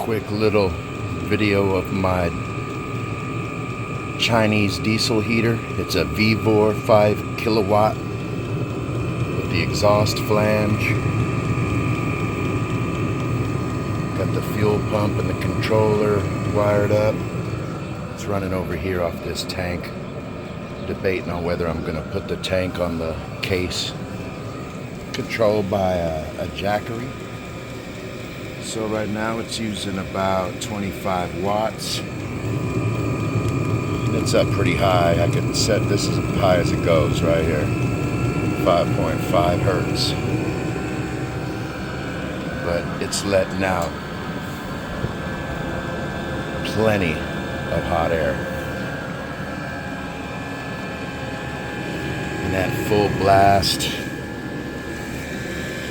quick little video of my Chinese diesel heater. It's a Vevor 5 kilowatt with the exhaust flange. Got the fuel pump and the controller wired up. It's running over here off this tank. Debating on whether I'm going to put the tank on the case. Controlled by a jackery. So right now it's using about 25 watts. And it's up pretty high. I can set this as high as it goes right here. 5.5 hertz. But it's letting out plenty of hot air. And that full blast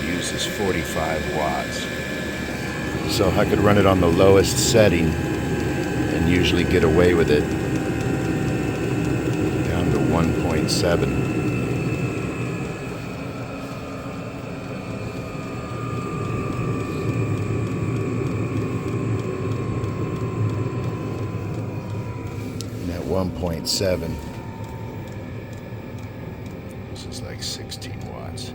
uses 45 watts. So I could run it on the lowest setting and usually get away with it down to 1.7. And at 1.7, this is like 16 watts.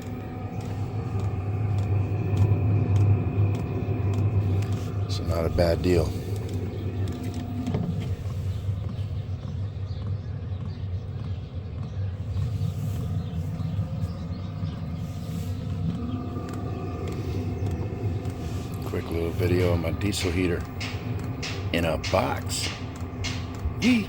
So not a bad deal. Quick little video of my diesel heater in a box. Yee!